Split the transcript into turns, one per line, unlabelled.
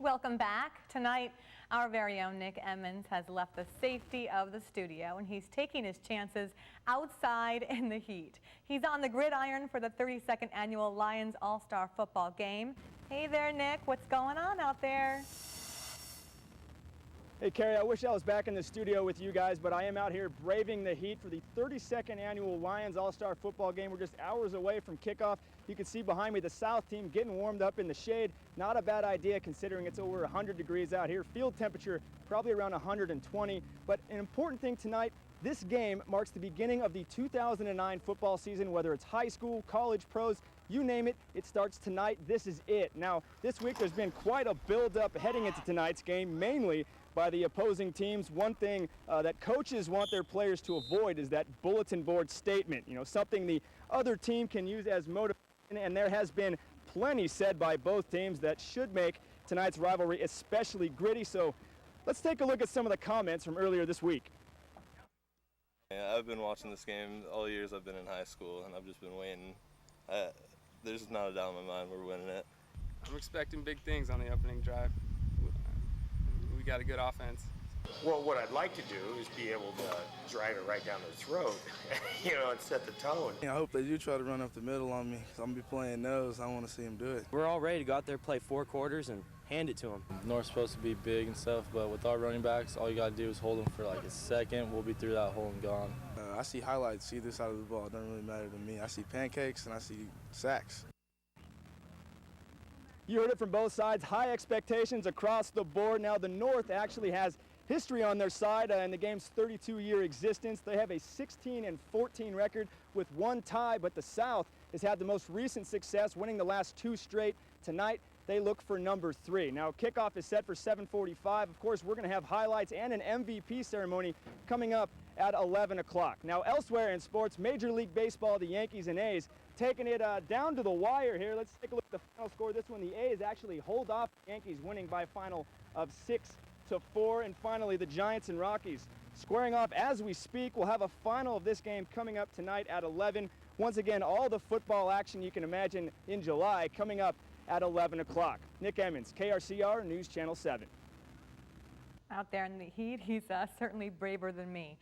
Welcome back. Tonight, our very own Nick Emmons has left the safety of the studio and he's taking his chances outside in the heat. He's on the gridiron for the 32nd annual Lions All-Star Football Game. Hey there, Nick. What's going on out there?
Hey, Carrie, I wish I was back in the studio with you guys, but I am out here braving the heat for the 32nd annual Lions All-Star Football Game. We're just hours away from kickoff. You can see behind me the South team getting warmed up in the shade. Not a bad idea considering it's over 100 degrees out here. Field temperature probably around 120. But an important thing tonight, this game marks the beginning of the 2009 football season, whether it's high school, college, pros, you name it, it starts tonight. This is it. Now, this week there's been quite a build-up heading into tonight's game, mainly by the opposing teams. One thing that coaches want their players to avoid is that bulletin board statement, something the other team can use as motivation, and there has been plenty said by both teams that should make tonight's rivalry especially gritty. So let's take a look at some of the comments from earlier this week.
Yeah, I've been watching this game all years I've been in high school, and I've just been waiting. There's not a doubt in my mind we're winning it.
I'm expecting big things on the opening drive. We got a good offense.
Well, what I'd like to do is be able to drive it right down their throat, and set the tone.
I hope they do try to run up the middle on me, because I'm going to be playing nose. I want to see them do it.
We're all ready to go out there, play 4 quarters, and hand it to them.
North's supposed to be big and stuff, but with our running backs, all you got to do is hold them for like a second. We'll be through that hole and gone.
I see highlights either side of the ball. It doesn't really matter to me. I see pancakes and I see sacks.
You heard it from both sides. High expectations across the board. Now, the North actually has history on their side in the game's 32-year existence. They have a 16-14 record with 1 tie, but the South has had the most recent success, winning the last 2 straight. Tonight, they look for number 3. Now, kickoff is set for 7:45. Of course, we're going to have highlights and an MVP ceremony coming up at 11 o'clock. Now, elsewhere in sports, Major League Baseball, the Yankees and A's taking it down to the wire here. Let's take a look at the final score. This one, the A's actually hold off the Yankees, winning by a final of 6-4. And finally, the Giants and Rockies squaring off as we speak. We'll have a final of this game coming up tonight at 11. Once again, all the football action you can imagine in July coming up at 11 o'clock. Nick Emmons, KRCR News Channel 7.
Out there in the heat, he's certainly braver than me.